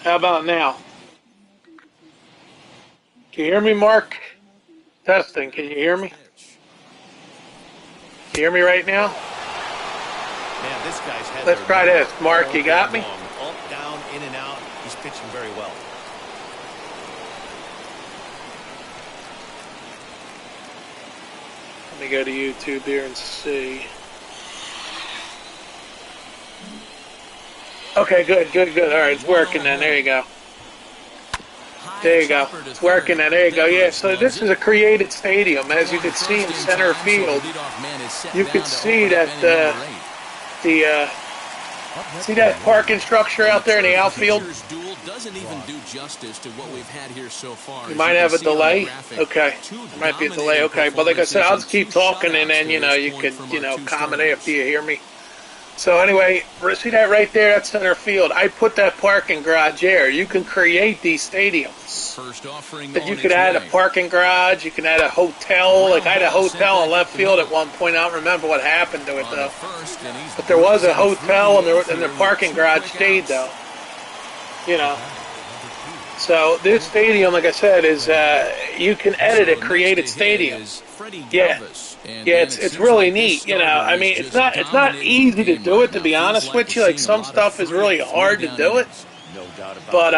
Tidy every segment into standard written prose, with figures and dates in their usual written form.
How about now? Can you hear me, Mark? Testing. Can you hear me? Can you hear me right now? Man, this guy's had Let's try this. Mark, you got me? Up, down, in and out. He's pitching very well. Let me go to YouTube here and see. Okay, good. All right, it's working then. There you go. There you go. It's working now. There you go. Yeah, so this is a created stadium. As you can see in center field, you can see that see that parking structure out there in the outfield? You might have a delay. Okay. There might be a delay. Okay. But like I said, I'll just keep talking and then, you can, comment after you hear me. So anyway, see that right there? That's center field. I put that parking garage there. You can create these stadiums. But you could add a parking garage. You can add a hotel. Like I had a hotel in left field at one point. I don't remember what happened to it though. But there was a hotel and the parking garage stayed though. So this stadium, like I said, is you can edit a created stadium. Yeah. Yeah, it's really neat, I mean, it's not easy to do it, to be honest with you. Like, some stuff is really hard to do it. But,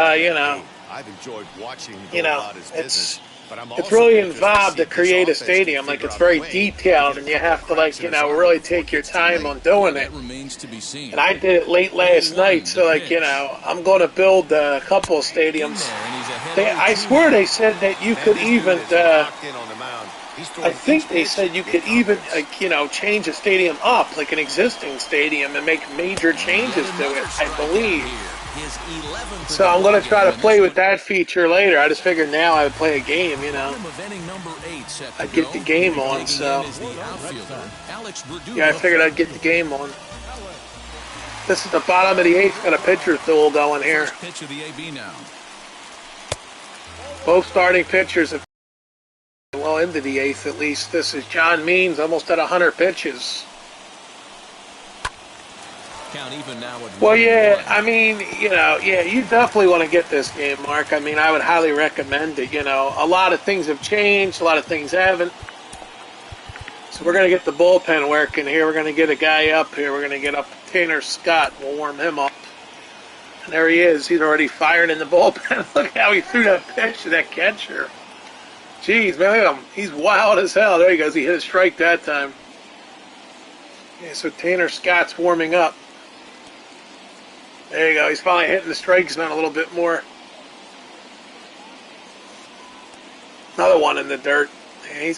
it's really involved to create a stadium. Like, it's very detailed, and you have to, really take your time on doing it. And I did it late last night, so, I'm going to build a couple of stadiums. I swear they said that you could even... I think they said you could even, change a stadium up, like an existing stadium, and make major changes to it, I believe. So I'm going to try to play with that feature later. I just figured now I would play a game, I'd get the game on, so. Yeah, I figured I'd get the game on. This is the bottom of the eighth, got a pitcher's duel going here. Both starting pitchers have well into the eighth at least. This is John Means, almost at 100 pitches. Well, yeah, I mean, you definitely want to get this game, Mark. I mean, I would highly recommend it. A lot of things have changed, a lot of things haven't. So we're going to get the bullpen working here. We're going to get a guy up here. We're going to get up Tanner Scott. We'll warm him up. And there he is. He's already fired in the bullpen. Look how he threw that pitch to that catcher. Jeez, man, look at him. He's wild as hell. There he goes. He hit a strike that time. Yeah, so Tanner Scott's warming up. There you go. He's finally hitting the strike zone a little bit more. Another one in the dirt. Man,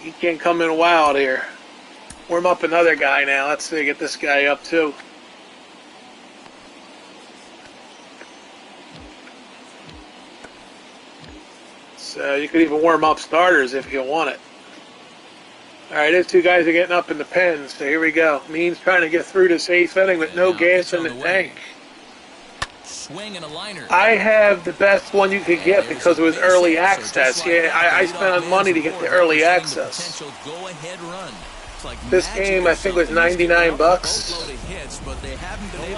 he can't come in wild here. Warm up another guy now. Let's see, get this guy up too. So you could even warm up starters if you want it. All right, these two guys are getting up in the pens. So here we go. Means trying to get through this eighth inning with no gas in the tank. I have the best one you could get because it was early access. Yeah, I spent money to get the early access. This game, I think, was $99.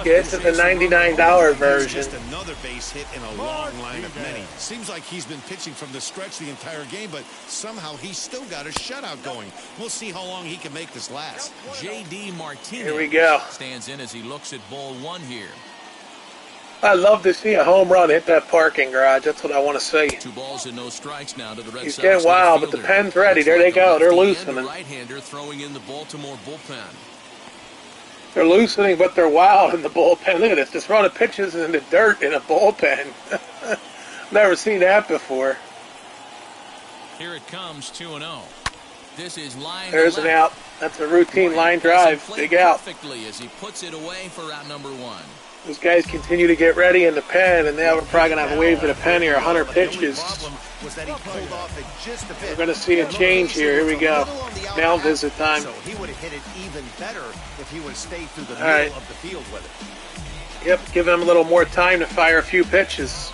Yeah, it's the $99 version. Just another base hit in a long line of many. Seems like he's been pitching from the stretch the entire game, but somehow he's still got a shutout going. We'll see how long he can make this last. J.D. Martinez here we go. Stands in as he looks at ball one here. I'd love to see a home run hit that parking garage. That's what I want to see. 2 balls and no strikes now to the Red He's Sox getting wild, but the pen's ready. There they go. They're loosening. Right-hander throwing in the Baltimore bullpen. They're loosening, but they're wild in the bullpen. Look at this. Just running pitches in the dirt in a bullpen. Never seen that before. Here it comes, 2-0. This is line There's an out. That's a routine line drive. Big out. Perfectly as he puts it away for out number 1. Those guys continue to get ready in the pen, and now we're probably going to have a wave to the pen here, 100 pitches. We're going to see a change here. Here we go. Mound visit time. So he would have hit it even better if he would have stayed through the middle of the field with it. Yep, giving him a little more time to fire a few pitches.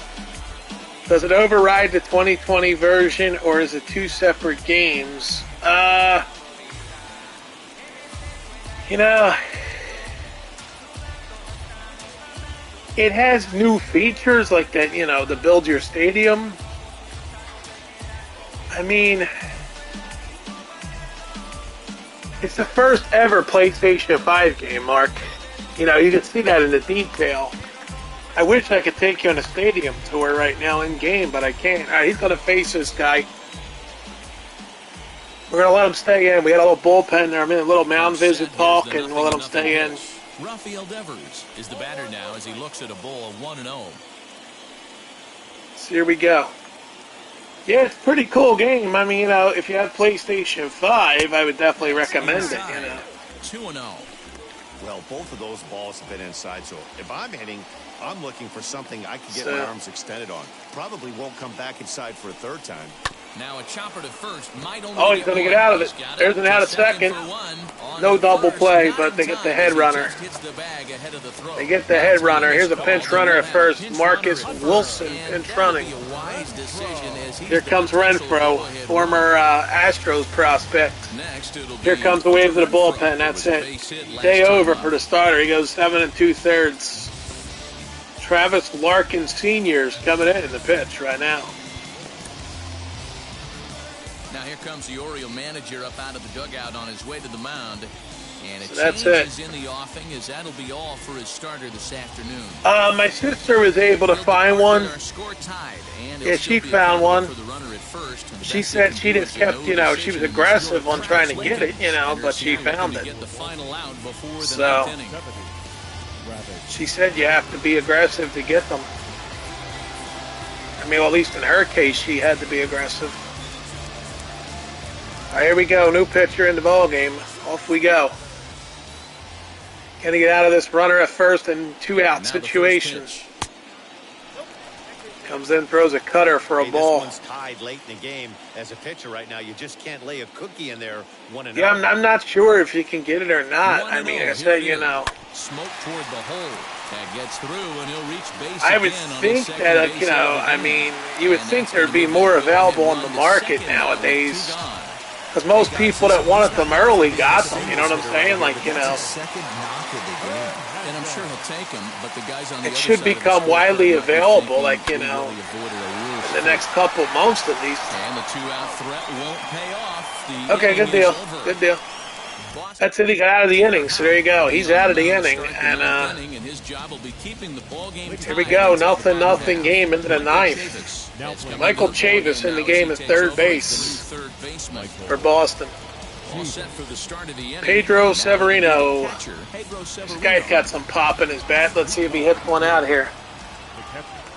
Does it override the 2020 version, or is it 2 separate games? it has new features like that, you know, to build your stadium. I mean, it's the first ever PlayStation 5 game, Mark. You know, you can see that in the detail. I wish I could take you on a stadium tour right now in game, but I can't. All right, he's going to face this guy. We're going to let him stay in. We had a little bullpen there. I'm in a little mound visit talk, and we'll let him stay in. Rafael Devers is the batter now as he looks at a ball 1-0. So here we go. Yeah, it's a pretty cool game. I mean, you know, if you have PlayStation 5, I would definitely recommend it, you know. 2-0. Well, both of those balls have been inside, so if I'm hitting, I'm looking for something I can get my arms extended on. Probably won't come back inside for a third time. Now a chopper to first might only he's going to get out of it. There's an out of second. No double play, but they get the head runner. They get the head runner. Here's a pinch runner at first. Marcus Wilson pinch running. Here comes Renfroe, former Astros prospect. Here comes the wave of the bullpen. That's it. Day over for the starter. He goes 7 2/3. Travis Larkin Sr. is coming in the pitch right now. Now here comes the Oriole manager up out of the dugout on his way to the mound. And so that's it. In the offing as that'll be all for his starter this afternoon. My sister was able to find one. Yeah, she found one. She said she just kept, you know, she was aggressive on trying to get it, you know, but she found it. So she said you have to be aggressive to get them. I mean, well, at least in her case, she had to be aggressive. All right, here we go. New pitcher in the ball game. Off we go. Can he get out of this runner at first and 2-out situation? Comes in, throws a cutter for a ball. This one's tied late in the game. As a pitcher right now, you just can't lay a cookie in there. 1-0. Yeah, I'm not sure if you can get it or not. I mean, I said, you know. Smoke toward the hole. That gets through, and he'll reach base. I would think that, you know, I mean, you would think there'd be more available on the market nowadays. Because most people that wanted them early got them, you know what I'm saying? Like, you know. And I'm sure he'll take them, but the guys on the it should become widely available, like, you know, in the next couple months at least. And the 2-out threat won't pay off. Okay, good deal. Good deal. That's it. He got out of the inning, so there you go. He's out of the inning, and here we go. 0-0 game into the ninth. Michael Chavis in the game at third base for Boston. Pedro Severino. This guy's got some pop in his bat. Let's see if he hits one out here.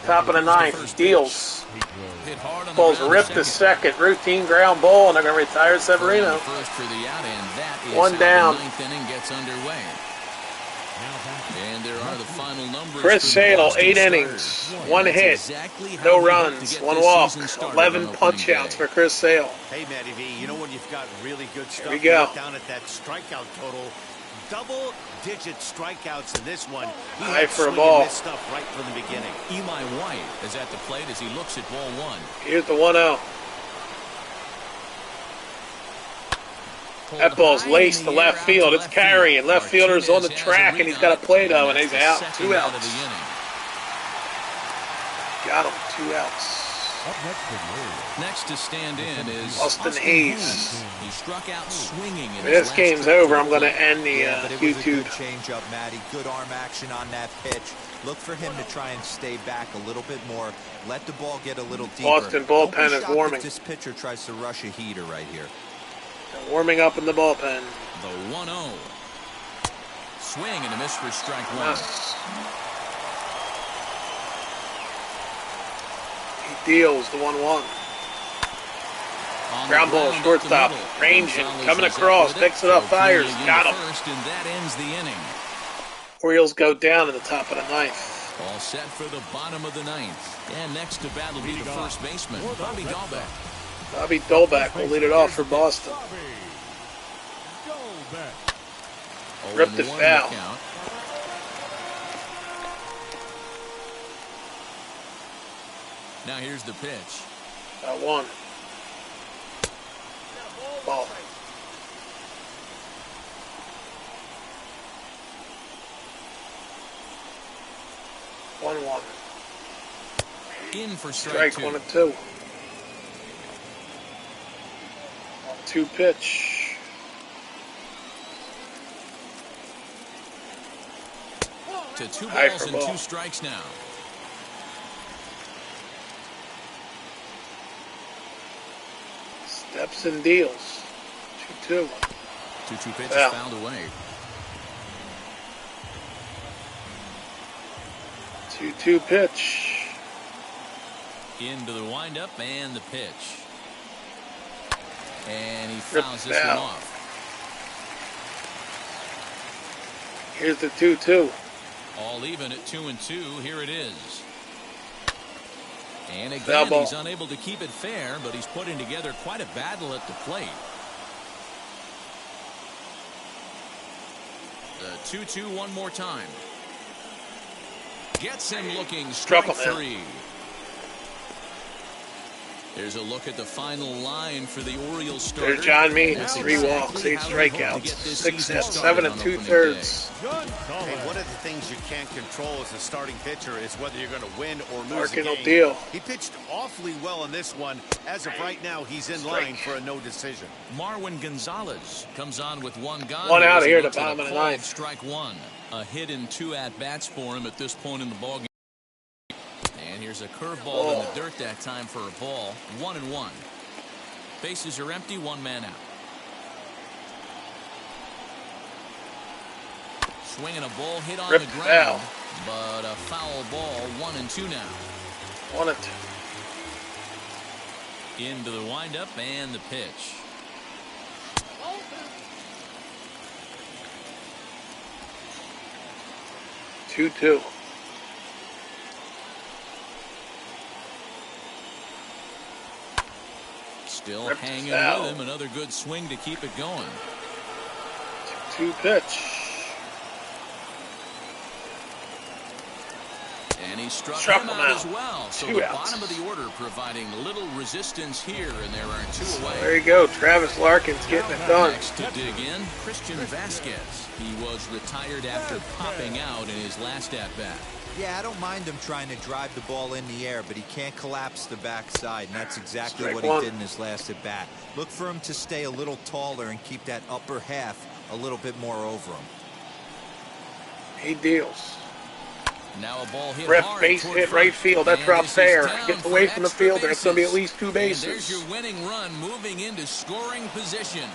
Top of the ninth. Deals. Ball's ripped to second. Routine ground ball, and they're going to retire Severino. One down. Chris Sale, 8 innings, 1 hit, no runs, 1 walk, 11 punch-outs for Chris Sale. Hey, Matty V, you know when you've got really good stuff, here we go. Down at that strikeout total, double-digit strikeouts in this one. High for a ball. Stuff right from the beginning. Eli White is at the plate as he looks at ball 1. Here's the 1-0. That ball's laced to left field. It's carrying. Left fielder's on the track, and he's got a play, though, and he's out. 2 outs. Got him. 2 outs. Next to stand in is Austin Hayes. He struck out swinging. This game's over. I'm going to end the YouTube. Change up, Matty. Good arm action on that pitch. Look for him to try and stay back a little bit more. Let the ball get a little deeper. Boston bullpen is warming. This pitcher tries to rush a heater right here. Warming up in the bullpen. The 1-0. Swing and a miss for strike 1. Yes. He deals the 1-1. Ground ball, shortstop, ranging, coming across, picks it up, fires, got him. And that ends the inning. Orioles go down in the top of the ninth. All set for the bottom of the ninth. And next to bat will be the first baseman, Bobby Dahlbeck. Bobby Dahlbeck will lead it off for Boston. Ripped it foul. Now here's the pitch. Got 1. Ball. In for Strike two. 1 and 2. 2 pitch. To 2 High balls for and ball. 2 strikes now. Steps and deals. 2-2. 2-2 pitch is fouled away. 2-2 pitch. Into the windup and the pitch. And he fouls this one off. Here's the 2-2. All even at 2 and 2. Here it is. And again, he's unable to keep it fair, but he's putting together quite a battle at the plate. The 2-2 one more time. Gets him looking. Strike 3. There's a look at the final line for the Orioles starter. There's John Means, 3 walks, 8 strikeouts, 6 hits, 7 2/3. Hey, one of the things you can't control as a starting pitcher is whether you're going to win or lose Marking a game. deal. He pitched awfully well in this one. As of right now, he's in line for a no decision. Marwin Gonzalez comes on with 1 gone. 1 out here at the bottom of the ninth. Strike 1. A hit and 2 at-bats for him at this point in the ballgame. And here's a curveball in the dirt that time for a ball. 1-1. Bases are empty. 1 man out. Swinging a ball hit on the ground, but a foul ball. 1-2 now. 1-2. Into the windup and the pitch. 2-2. Still hanging with him. Another good swing to keep it going. 2 pitch. And he struck him him out as well. So the bottom of the order providing little resistance here, and there are 2 away. There you go. Travis Larkin's getting it done. Next to dig in, Christian Vasquez. He was retired after popping out in his last at-bat. Yeah, I don't mind him trying to drive the ball in the air, but he can't collapse the backside, and that's exactly what he did in his last at-bat. Look for him to stay a little taller and keep that upper half a little bit more over him. He deals. Now a ball hit Rip hard base hit right field. That drops fair. Gets away from the fielder. It's going to be at least 2 bases. And there's your winning run moving into scoring position.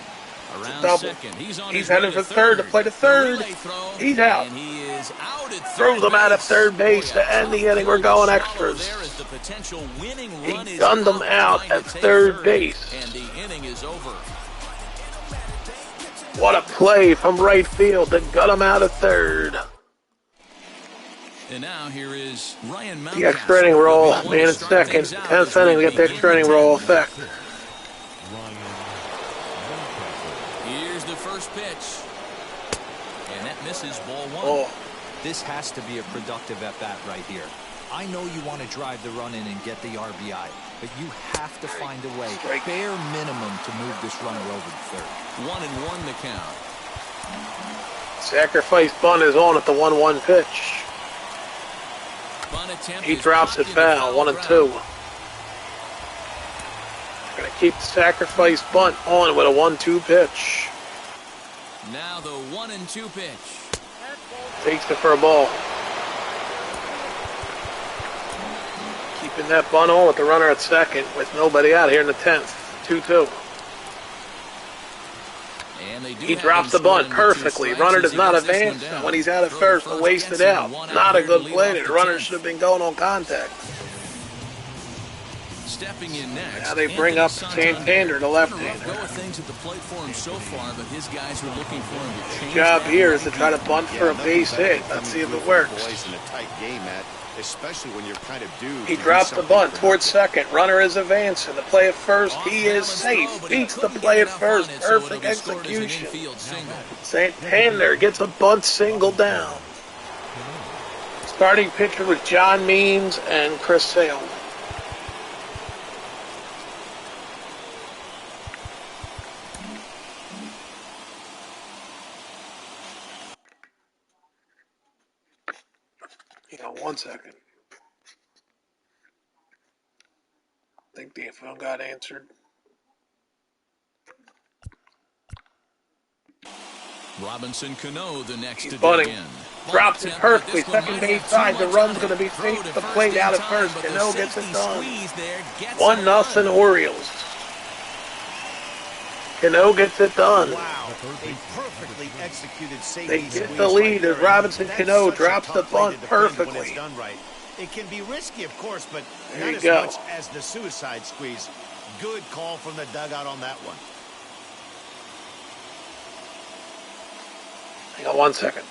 Around double. Second. He's headed for third to play to third. He's out. And he is out at Throws him out at third base to end the inning. We're going extras. He gunned him out at third base. And the inning is over. What a play from right field to gut him out at third. And now here is Ryan Mountcastle. The extra inning roll, man in second. 10th inning, we get the extra inning roll effect. Here's the first pitch. And that misses ball 1. Oh. This has to be a productive at-bat right here. I know you want to drive the run in and get the RBI, but you have to find a way, bare minimum, to move this runner over to third. 1-1 the count. Sacrifice bunt is on at the 1-1 pitch. He drops it foul. 1-2. Going to keep the sacrifice bunt on with a 1-2 pitch. Now the 1-2 pitch. Takes it for a ball. Keeping that bunt on with the runner at second with nobody out here in the 10th. 2-2. He drops the bunt perfectly. Runner does not advance. And when he's out at first, he'll waste it out. Not a good play. The runner should have been going on contact. Stepping in next. Now they bring up Santander, the left-hander. Things at the plate for him so far, but his guys are looking for him to change. The job here is to try to bunt for a base hit. Let's see if it works. In a tight game, Matt, especially when you're kind of due. He drops the bunt towards second. Runner is advancing. The play at first, he is safe. Beats the play at first. Perfect execution. Santander gets a bunt single down. Starting pitcher was John Means and Chris Sale. Hang on 1 second. the phone got answered. Robinson Cano, the next to dig in. Drops it perfectly. Second base side. The run's going to be safe. The plate out at first. Cano gets it done. 1-0 Orioles. Cano gets it done. Wow, a perfectly executed safety. They get the lead as Robinson Cano drops the bunt perfectly. Done right. It can be risky, of course, but there not as much as the suicide squeeze. Good call from the dugout on that one. Hang on 1 second.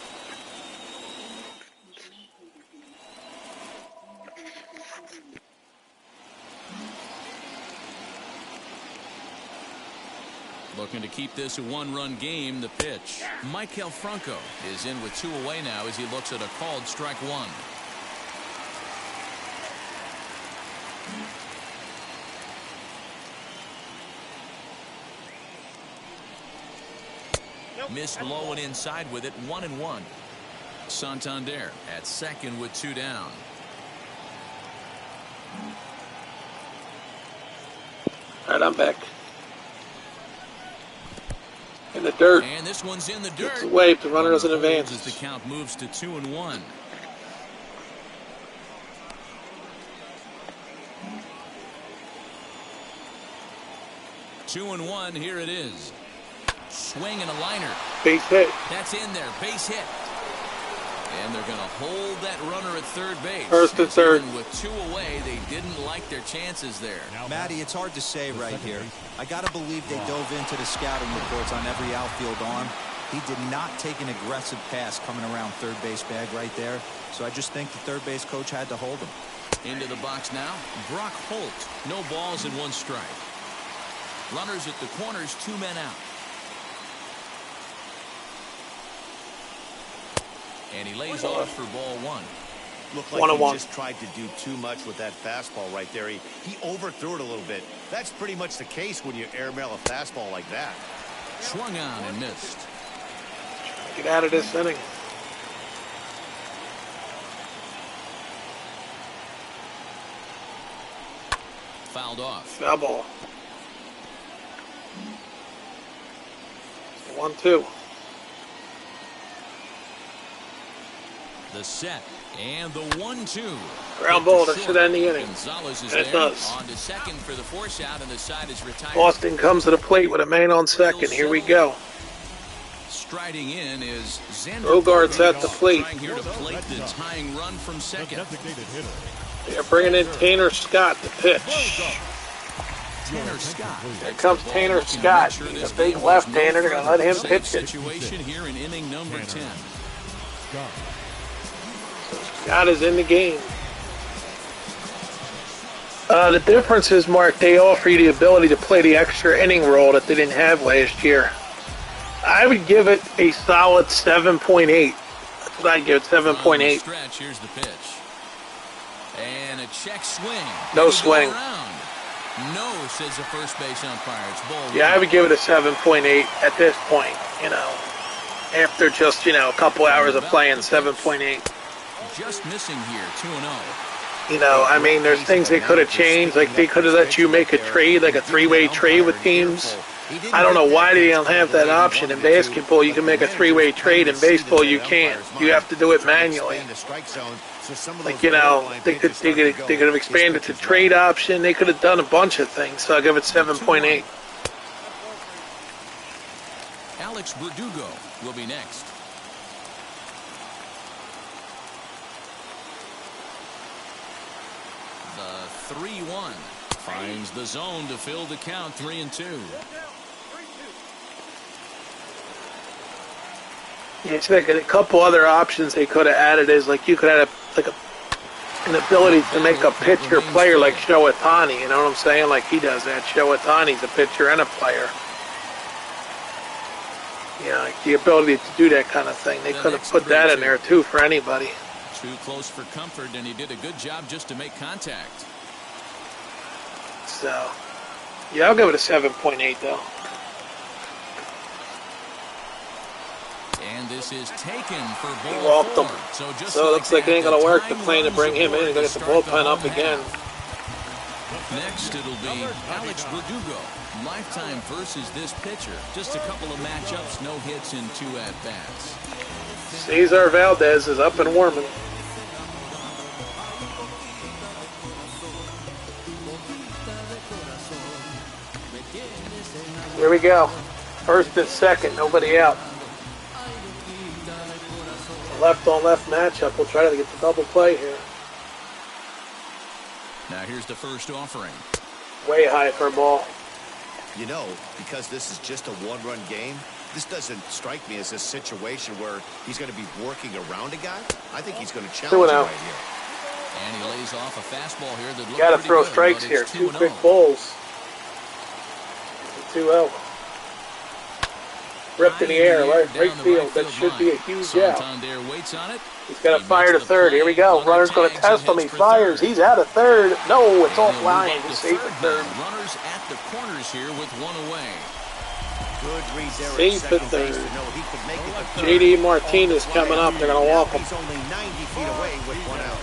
Looking to keep this a one-run game. The pitch. Maikel Franco is in with 2 away now as he looks at a called strike 1. Missed low and inside with it. 1-1. Santander at second with 2 down. All right, I'm back. In the dirt. And this one's in the dirt. It's away if the runner doesn't advance. As the count moves to 2-1. Two and one. Here it is. Swing and a liner. Base hit. That's in there. Base hit. And they're going to hold that runner at third base. First to third. With 2 away, they didn't like their chances there. Matty, it's hard to say right here. I got to believe they dove into the scouting reports on every outfield arm. He did not take an aggressive pass coming around third base bag right there. So I just think the third base coach had to hold him. Into the box now. Brock Holt. No balls and 1 strike. Runners at the corners, 2 men out. And he lays off for ball 1. Looked like he just tried to do too much with that fastball right there. He overthrew it a little bit. That's pretty much the case when you airmail a fastball like that. Swung on and missed. Get out of this inning. Fouled off. Foul ball. 1-2. The set and the 1-2. Ground ball to should end the inning. Gonzalez is and it does. On to second for the force out, and the side is retired. Boston comes to the plate with a man on second. Here we go. Striding in is Xander Bogaerts at the plate. Trying here to plate the tying run from second. They're bringing in Tanner Scott to pitch. Tanner Scott. Here comes Tanner Scott. He's a big left-hander. They're going to let him pitch it. Situation here in inning number 10. Scott is in the game. The difference is, Mark, they offer you the ability to play the extra inning role that they didn't have last year. I would give it a solid 7.8. That's what I'd give it, 7.8. Stretch. Here's the pitch. And a check swing. No swing. No, says the first base umpire. It's ball. Yeah, I would give it a 7.8 at this point, after just, a couple hours of playing, 7.8. Just missing here, 2-0. I mean, there's things they could have changed. Like, they could have let you make a trade, like a 3-way trade with teams. I don't know why they don't have that option. In basketball, you can make a 3-way trade. In baseball, you can't. You have to do it manually. Like, they could have expanded to trade option. They could have done a bunch of things. So I'll give it 7.8. Alex Verdugo will be next. The 3-1 finds the zone to fill the count. 3-2. Yeah, it's like a couple other options they could have added is like you could have an ability to make a pitcher player like Shohei Ohtani. You know what I'm saying? Like he does that. Shohei Ohtani's a pitcher and a player. Like the ability to do that kind of thing. They could have put that in there too for anybody. Too close for comfort, and he did a good job just to make contact. So, yeah, I'll give it a 7.8 though. And this is taken for ball. He walked him. So it looks like it ain't going to work. The plan to bring him in. They're going to get the bullpen up again. Next, it'll be Alex Verdugo. Lifetime versus this pitcher. Just a couple of matchups, no hits in 2 at-bats. Cesar Valdez is up and warming. Here we go. First and second, nobody out. Left on left matchup. We'll try to get the double play here. Now here's the first offering. Way high for a ball. You know, because this is just a one-run game, this doesn't strike me as a situation where he's going to be working around a guy. I think he's going to challenge him right here. And he lays off a fastball here that looks got to throw good, strikes here. 2 quick balls. 2-0. Ripped in the air, right field. That should be a huge out. He's got to fire to third. Here we go. Runner's going to test him. He fires. He's out of third. No, it's offline. He's safe at third. Runners at the corners here with 1 away. Good read there at second base to know he could make it to third. JD Martinez coming up. They're going to walk him. He's only 90 feet away with 1 out.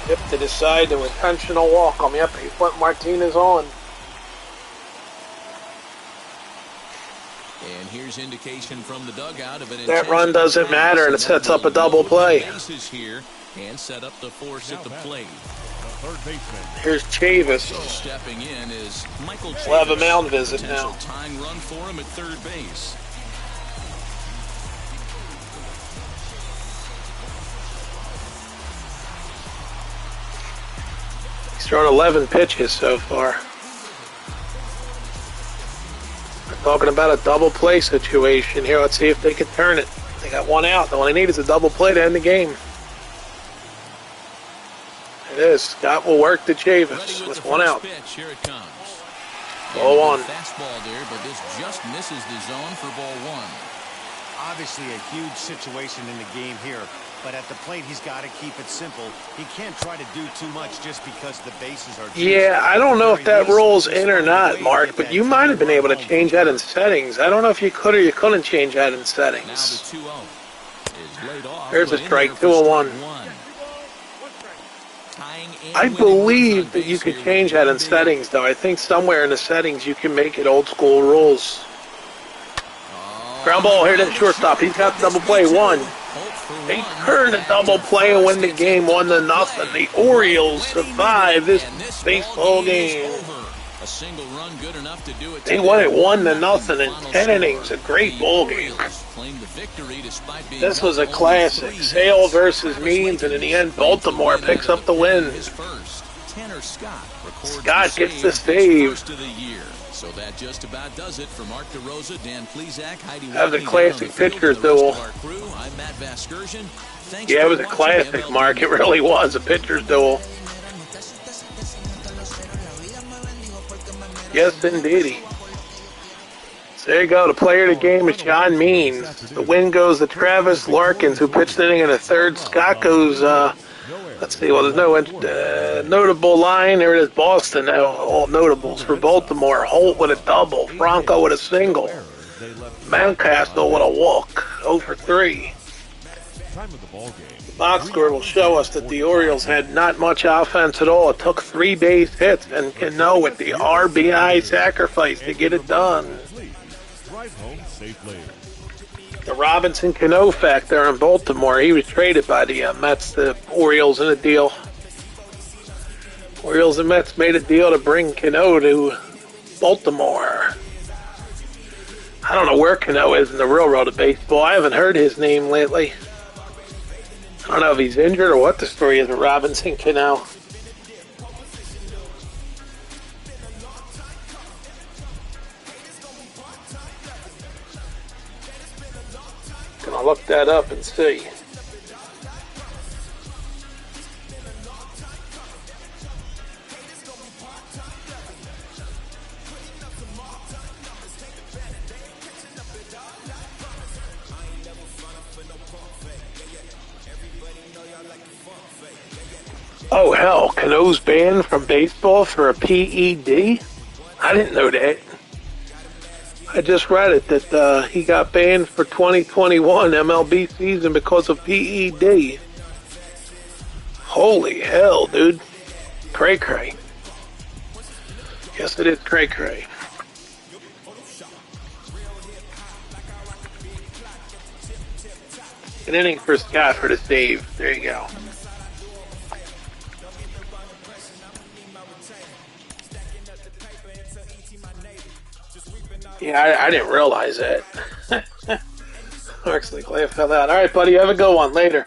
Yep, to decide to intentional walk him. Yep, he put Martinez on. And here's indication from the dugout of an that run doesn't matter, and it sets up a double play. Here and set up the force at the plate. Here's Chavis. Stepping in is Michael Chavis. We'll have a mound visit now. Tying run for him at third base. He's thrown 11 pitches so far. Talking about a double play situation here. Let's see if they can turn it. They got 1 out. All they need is a double play to end the game. It is. Scott will work to Chavis with 1 out. Pitch. Here it comes. Ball 1. Fastball there, but this just misses the zone for ball 1. Obviously a huge situation in the game here, but at the plate he's got to keep it simple. He can't try to do too much just because the bases are... Yeah, I don't know if that rolls in or not, Mark, but you might have been able to change that in settings. I don't know if you could or you couldn't change that in settings. Now the 2-0 is laid off. There's a strike, 2-1. I believe that you could change that in settings, though. I think somewhere in the settings you can make it old school rules. Ground ball here to the shortstop. He's got double play 1. They turned a double play and win the game 1-0. The Orioles survive this baseball game. A single run good enough to do it. They won it 1-0 in 10 innings. A great ball game. This was a classic. Sale versus Means, and in the end, Baltimore picks up the win. Scott gets the save. So that just about does it for Mark DeRosa, Dan Plesac, Heidi. That was a classic pitcher's duel. I'm Matt Vasgersian. Yeah, it was a classic, Mark. It really was a pitcher's duel. Yes, indeedy. So there you go. The player of the game is John Means. The win goes to Travis Larkins, who pitched inning in the third. Scott goes, let's see, well, there's no notable line. There it is, Boston. All notables for Baltimore. Holt with a double. Franco with a single. Mountcastle with a walk. 0 for 3. The box score will show us that the Orioles had not much offense at all. It took 3 base hits and Cano with the RBI sacrifice to get it done. The Robinson Cano factor in Baltimore. He was traded by the Mets, the Orioles in a deal. Orioles and Mets made a deal to bring Cano to Baltimore. I don't know where Cano is in the real world of baseball. I haven't heard his name lately. I don't know if he's injured or what the story is with Robinson Cano. Gonna look that up and see. Oh hell, Cano's banned from baseball for a PED? I didn't know that. I just read it that he got banned for 2021 MLB season because of PED. Holy hell, dude. Cray cray. Yes, it is cray cray. An inning for Scott for the save. There you go. Yeah, I didn't realize it. Mark's like, I fell out. All right, buddy, have a good one. Later.